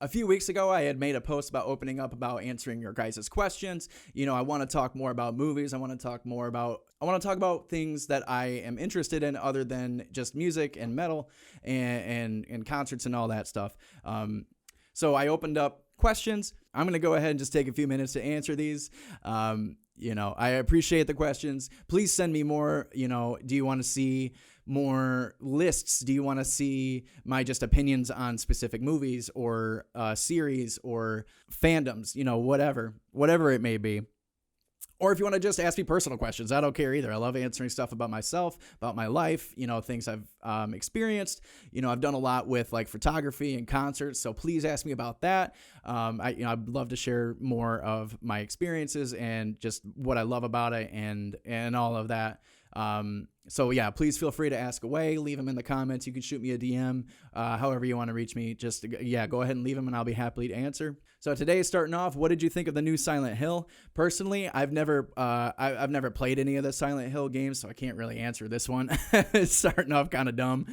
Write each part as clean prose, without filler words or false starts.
A few weeks ago, I had made a post about opening up about answering your guys' questions. I want to talk more about movies. I want to talk about things that I am interested in other than just music and metal and concerts and all that stuff. So I opened up questions. I'm going to go ahead and just take a few minutes to answer these. I appreciate the questions. Please send me more. Do you want to see more lists? Do you want to see my just opinions on specific movies or series or fandoms, whatever it may be. Or if you want to just ask me personal questions, I don't care either. I love answering stuff about myself, about my life, things I've experienced. I've done a lot with like photography and concerts, so please ask me about that. I'd love to share more of my experiences and just what I love about it and all of that. So yeah, please feel free to ask away, leave them in the comments. You can shoot me a DM, however you want to reach me. Just, go ahead and leave them and I'll be happy to answer. So today, starting off, what did you think of the new Silent Hill? Personally, I've never played any of the Silent Hill games, so I can't really answer this one. It's starting off kind of dumb.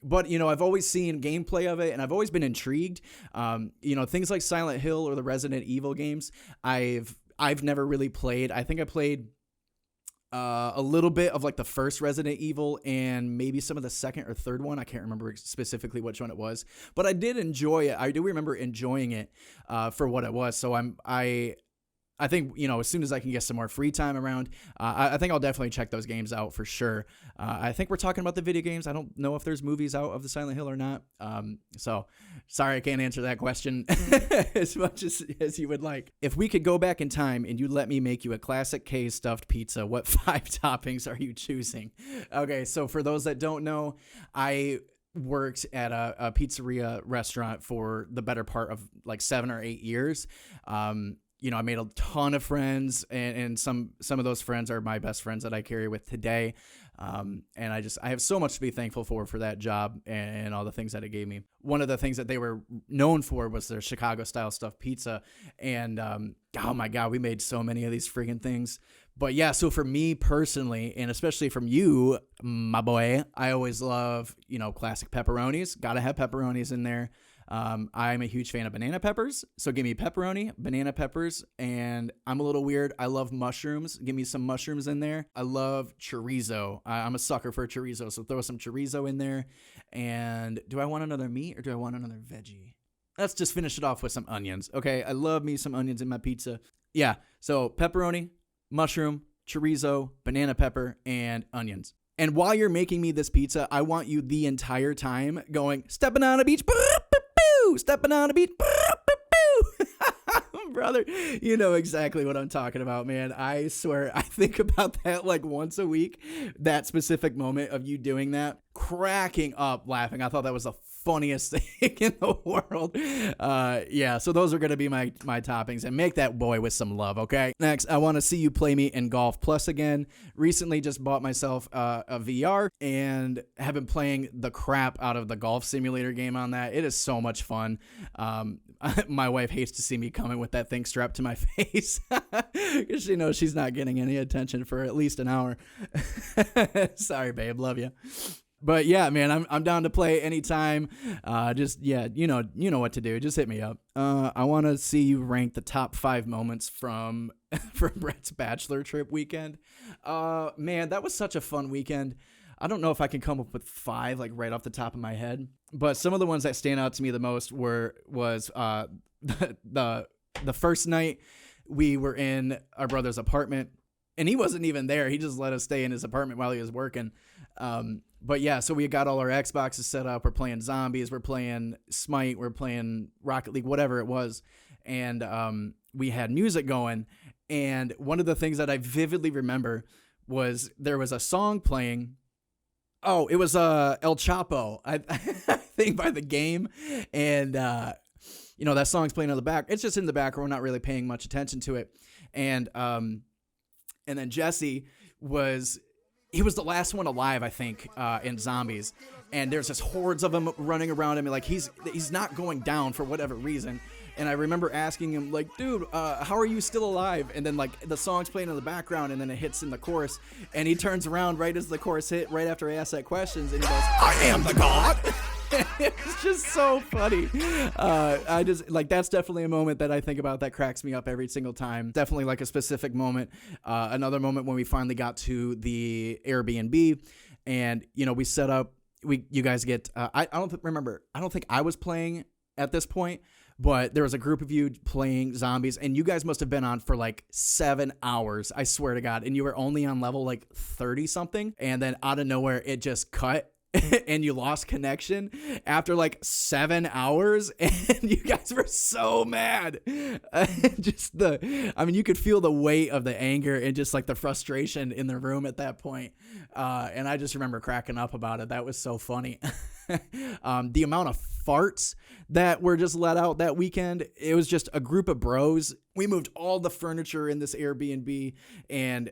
But I've always seen gameplay of it and I've always been intrigued. Things like Silent Hill or the Resident Evil games, I've never really played. I think I played a little bit of like the first Resident Evil and maybe some of the second or third one. I can't remember specifically which one it was, but I did enjoy it. I do remember enjoying it for what it was. So I think, as soon as I can get some more free time around, I think I'll definitely check those games out for sure. I think we're talking about the video games. I don't know if there's movies out of the Silent Hill or not. So sorry, I can't answer that question as much as you would like. If we could go back in time and you let me make you a classic K stuffed pizza, what 5 toppings are you choosing? Okay, so for those that don't know, I worked at a pizzeria restaurant for the better part of like 7 or 8 years. I made a ton of friends, and some of those friends are my best friends that I carry with today. And I have so much to be thankful for that job and all the things that it gave me. One of the things that they were known for was their Chicago style stuffed pizza. And, oh my God, we made so many of these friggin' things. But yeah, so for me personally, and especially from you, my boy, I always love, classic pepperonis. Gotta have pepperonis in there. I'm a huge fan of banana peppers, so give me pepperoni, banana peppers, and I'm a little weird. I love mushrooms. Give me some mushrooms in there. I love chorizo. I'm a sucker for chorizo, so throw some chorizo in there. And do I want another meat or do I want another veggie? Let's just finish it off with some onions. Okay, I love me some onions in my pizza. Yeah, so pepperoni, mushroom, chorizo, banana pepper, and onions. And while you're making me this pizza, I want you the entire time going, stepping on a beach, stepping on a beach, brother. You know exactly what I'm talking about, man. I swear, I think about that like once a week, that specific moment of you doing that, cracking up laughing. I thought that was the funniest thing in the world. So those are going to be my toppings, and make that boy with some love, okay? Next, I want to see you play me in Golf Plus again. Recently just bought myself a VR and have been playing the crap out of the golf simulator game on that. It is so much fun. My wife hates to see me coming with that thing strapped to my face because she knows she's not getting any attention for at least an hour. Sorry, babe. Love you. But yeah, man, I'm down to play anytime. You know what to do. Just hit me up. I want to see you rank the top 5 moments from Brett's Bachelor trip weekend. Man, that was such a fun weekend. I don't know if I can come up with 5 like right off the top of my head, but some of the ones that stand out to me the most was the first night we were in our brother's apartment, and he wasn't even there. He just let us stay in his apartment while he was working. But yeah, so we got all our Xboxes set up. We're playing zombies. We're playing Smite. We're playing Rocket League, whatever it was. And we had music going. And one of the things that I vividly remember was there was a song playing. Oh, it was El Chapo, I think, by The Game. And, that song's playing in the back. It's just in the background. We're not really paying much attention to it. And then Jesse he was the last one alive, I think, in zombies. And there's just hordes of them running around him. Like, he's not going down for whatever reason. And I remember asking him, like, dude, how are you still alive? And then, like, the song's playing in the background, and then it hits in the chorus. And he turns around right as the chorus hit, right after I asked that question. And he goes, I am the God. It's just so funny. I just like, that's definitely a moment that I think about that cracks me up every single time. Definitely like a specific moment. Another moment when we finally got to the Airbnb, and we set up. You guys get. I don't remember. I don't think I was playing at this point, but there was a group of you playing zombies, and you guys must have been on for like 7 hours, I swear to God, and you were only on level like 30 something, and then out of nowhere it just cut and you lost connection after like 7 hours, and you guys were so mad. You could feel the weight of the anger and just like the frustration in the room at that point. And I just remember cracking up about it. That was so funny. The amount of farts that were just let out that weekend, it was just a group of bros. We moved all the furniture in this Airbnb, and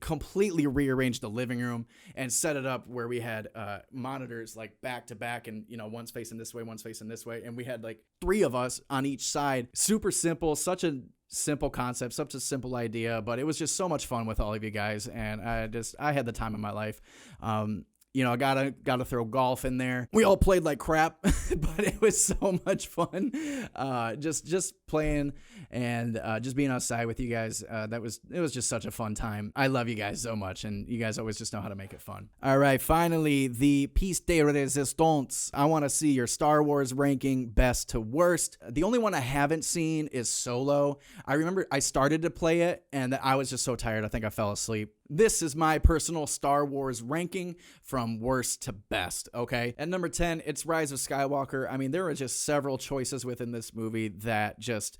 completely rearranged the living room and set it up where we had monitors like back to back, and one's facing this way, one's facing this way, and we had like 3 of us on each side. Super simple, such a simple concept, such a simple idea, but it was just so much fun with all of you guys, and I had the time of my life. I gotta throw golf in there. We all played like crap, but it was so much fun. Just playing and just being outside with you guys. It was just such a fun time. I love you guys so much, and you guys always just know how to make it fun. All right, finally, the piece de resistance. I want to see your Star Wars ranking, best to worst. The only one I haven't seen is Solo. I remember I started to play it, and I was just so tired. I think I fell asleep. This is my personal Star Wars ranking from worst to best, okay? At number 10, it's Rise of Skywalker. There were just several choices within this movie that just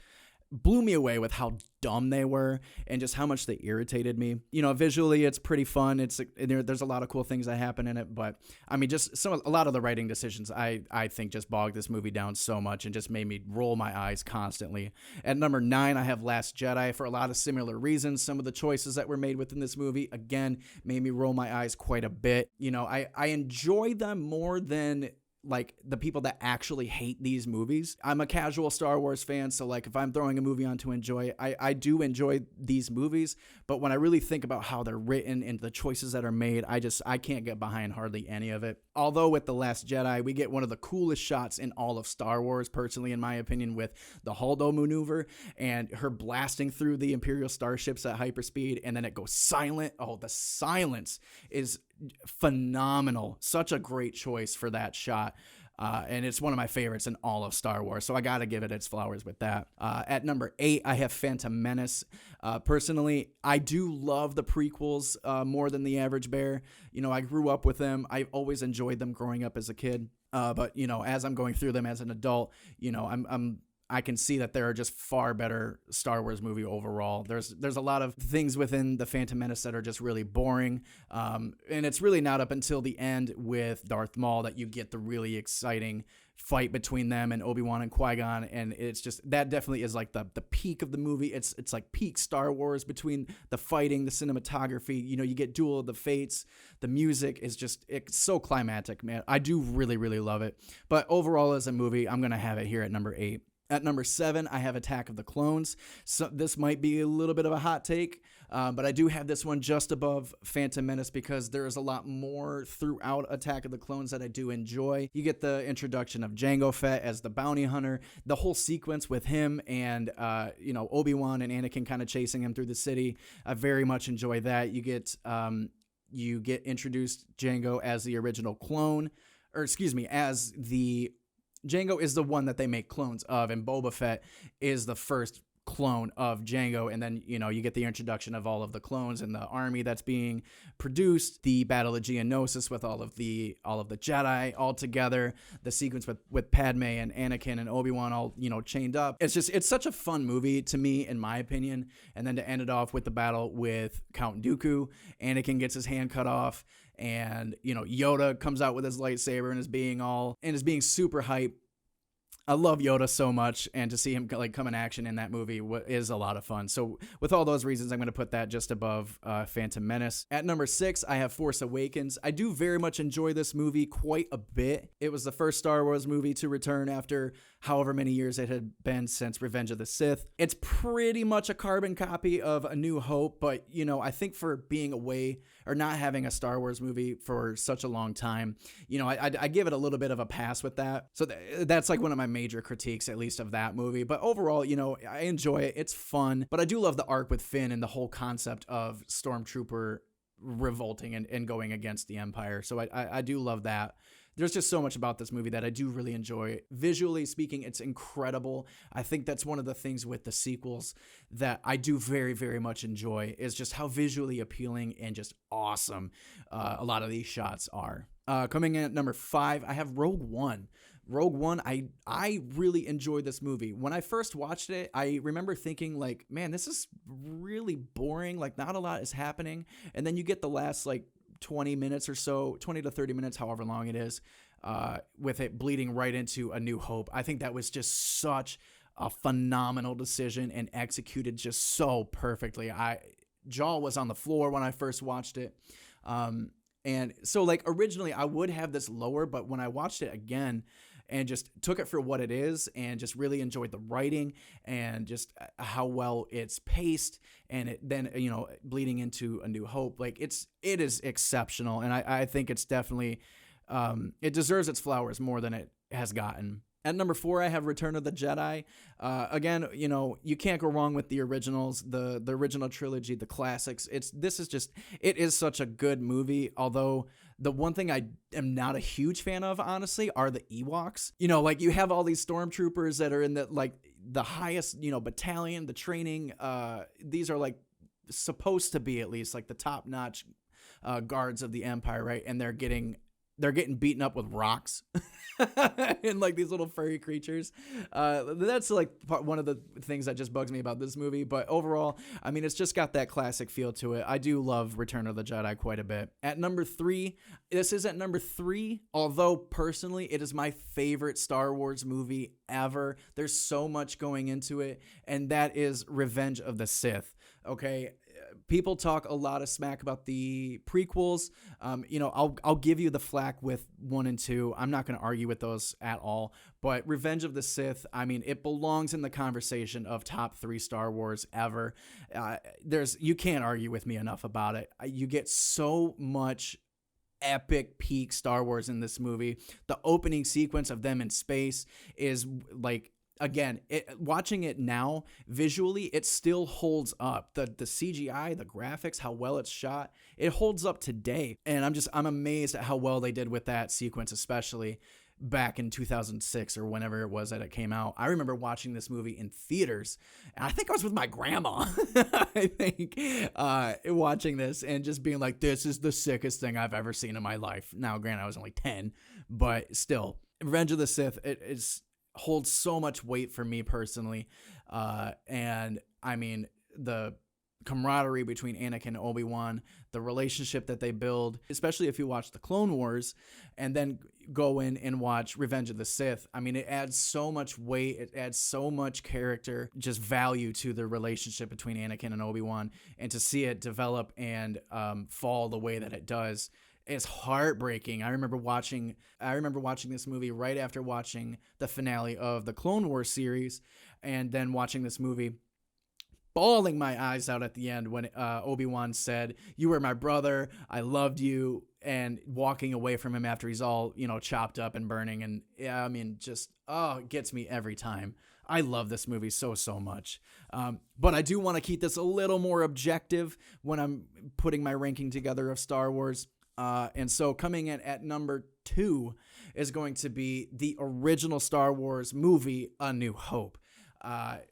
blew me away with how dumb they were and just how much they irritated me. Visually it's pretty fun. There's a lot of cool things that happen in it, but a lot of the writing decisions I think just bogged this movie down so much and just made me roll my eyes constantly. At number 9, I have Last Jedi for a lot of similar reasons. Some of the choices that were made within this movie, again, made me roll my eyes quite a bit. I enjoy them more than like the people that actually hate these movies. I'm a casual Star Wars fan, so like if I'm throwing a movie on to enjoy, I do enjoy these movies, but when I really think about how they're written and the choices that are made, I can't get behind hardly any of it. Although with The Last Jedi, we get one of the coolest shots in all of Star Wars, personally, in my opinion, with the Holdo maneuver and her blasting through the Imperial starships at hyperspeed, and then it goes silent. Oh, the silence is phenomenal. Such a great choice for that shot. And it's one of my favorites in all of Star Wars, so I gotta give it its flowers with that. At number 8, I have Phantom Menace. Personally, I do love the prequels more than the average bear. I grew up with them. I always enjoyed them growing up as a kid. But as I'm going through them as an adult, I can see that there are just far better Star Wars movie overall. There's a lot of things within the Phantom Menace that are just really boring. And it's really not up until the end with Darth Maul that you get the really exciting fight between them and Obi-Wan and Qui-Gon. And it's just, that definitely is like the peak of the movie. It's like peak Star Wars between the fighting, the cinematography. You get Duel of the Fates. The music is just, it's so climactic, man. I do really, really love it. But overall as a movie, I'm going to have it here at number 8. At number 7, I have Attack of the Clones. So this might be a little bit of a hot take, but I do have this one just above Phantom Menace because there is a lot more throughout Attack of the Clones that I do enjoy. You get the introduction of Jango Fett as the bounty hunter, the whole sequence with him and Obi-Wan and Anakin kind of chasing him through the city. I very much enjoy that. You get introduced Jango as the original clone, as the Jango is the one that they make clones of, and Boba Fett is the first clone of Jango. And then, you get the introduction of all of the clones and the army that's being produced, the Battle of Geonosis with all of the Jedi all together, the sequence with Padme and Anakin and Obi-Wan all, chained up. It's such a fun movie to me, in my opinion. And then to end it off with the battle with Count Dooku, Anakin gets his hand cut off, and Yoda comes out with his lightsaber and is being super hype. I love Yoda so much, and to see him like come in action in that movie is a lot of fun. So with all those reasons, I'm going to put that just above Phantom Menace. At number 6, I have Force Awakens. I do very much enjoy this movie quite a bit. It was the first Star Wars movie to return after however many years it had been since Revenge of the Sith. It's pretty much a carbon copy of A New Hope, but you know, I think for being away or not having a Star Wars movie for such a long time, you know, I give it a little bit of a pass with that. So that's like one of my major critiques, at least, of that movie. But overall, you know, I enjoy it. It's fun. But I do love the arc with Finn and the whole concept of Stormtrooper revolting and going against the Empire. So I do love that. There's just so much about this movie that I do really enjoy. Visually speaking, it's incredible. I think that's one of the things with the sequels that I do very, very much enjoy, is just how visually appealing and just awesome a lot of these shots are. Coming in at number 5, I have Rogue One. Rogue One, I really enjoyed this movie. When I first watched it, I remember thinking like, man, this is really boring. Like, not a lot is happening. And then you get the last like 20 minutes or so, 20 to 30 minutes, however long it is, with it bleeding right into A New Hope. I think that was just such a phenomenal decision and executed just so perfectly. Jaw was on the floor when I first watched it. And so like originally I would have this lower, but when I watched it again and just took it for what it is and just really enjoyed the writing and just how well it's paced, and it then, you know, bleeding into A New Hope, like it is exceptional. And I think it's definitely, it deserves its flowers more than it has gotten. At number 4, I have Return of the Jedi. Again, you know, you can't go wrong with the originals, the original trilogy, the classics. It is such a good movie. Although the one thing I am not a huge fan of, honestly, are the Ewoks. You know, like you have all these stormtroopers that are in the highest, you know, battalion, the training. These are like supposed to be at least like the top-notch guards of the Empire, right? And they're getting beaten up with rocks and like these little furry creatures. That's like one of the things that just bugs me about this movie. But overall, I mean, it's just got that classic feel to it. I do love Return of the Jedi quite a bit. At number 3, this is at number 3, although personally it is my favorite Star Wars movie ever. There's so much going into it, and that is Revenge of the Sith. Okay. People talk a lot of smack about the prequels. You know, I'll give you the flack with 1 and 2. I'm not going to argue with those at all. But Revenge of the Sith, I mean, it belongs in the conversation of top 3 Star Wars ever. You can't argue with me enough about it. You get so much epic peak Star Wars in this movie. The opening sequence of them in space is like, again, watching it now, visually, it still holds up. The CGI, the graphics, how well it's shot, it holds up today. And I'm amazed at how well they did with that sequence, especially back in 2006 or whenever it was that it came out. I remember watching this movie in theaters, and I think I was with my grandma, I think, watching this and just being like, this is the sickest thing I've ever seen in my life. Now, granted, I was only 10, but still, Revenge of the Sith, it's holds so much weight for me personally. And I mean, the camaraderie between Anakin and Obi-Wan, the relationship that they build, especially if you watch the Clone Wars and then go in and watch Revenge of the Sith. I mean, it adds so much weight. It adds so much character, just value to the relationship between Anakin and Obi-Wan, and to see it develop and fall the way that it does. It's heartbreaking. I remember watching this movie right after watching the finale of the Clone Wars series, and then watching this movie, bawling my eyes out at the end when Obi-Wan said, "You were my brother. I loved you," and walking away from him after he's all, you know, chopped up and burning. And yeah, I mean, just, it gets me every time. I love this movie so much. But I do want to keep this a little more objective when I'm putting my ranking together of Star Wars. And so coming in at number 2 is going to be the original Star Wars movie, A New Hope.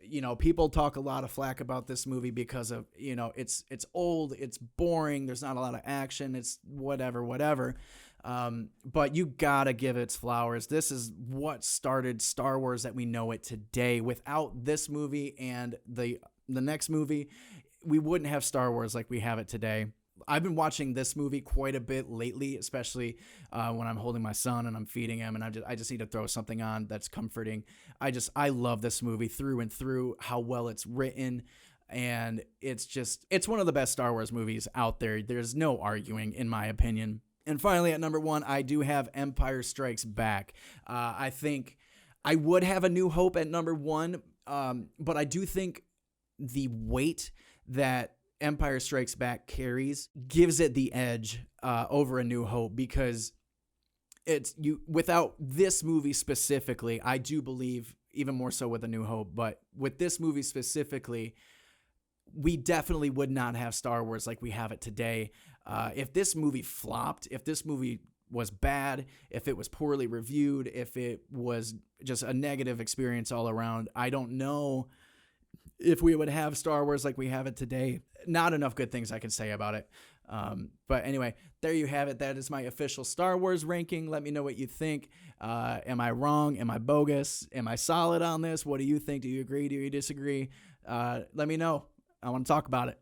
You know, people talk a lot of flack about this movie because of, you know, it's old, it's boring, there's not a lot of action, it's whatever. But you gotta give it its flowers. This is what started Star Wars that we know it today. Without this movie and the next movie, we wouldn't have Star Wars like we have it today. I've been watching this movie quite a bit lately, especially when I'm holding my son and I'm feeding him, and I just need to throw something on that's comforting. I love this movie through and through, how well it's written, and it's one of the best Star Wars movies out there. There's no arguing, in my opinion. And finally, at number 1, I do have Empire Strikes Back. I think I would have A New Hope at number 1, but I do think the weight that Empire Strikes Back carries gives it the edge over A New Hope, because without this movie specifically, I do believe even more so with A New Hope, but with this movie specifically, we definitely would not have Star Wars like we have it today. If this movie flopped, if this movie was bad, if it was poorly reviewed, if it was just a negative experience all around, I don't know if we would have Star Wars like we have it today. Not enough good things I can say about it. But anyway, there you have it. That is my official Star Wars ranking. Let me know what you think. Am I wrong? Am I bogus? Am I solid on this? What do you think? Do you agree? Do you disagree? Let me know. I want to talk about it.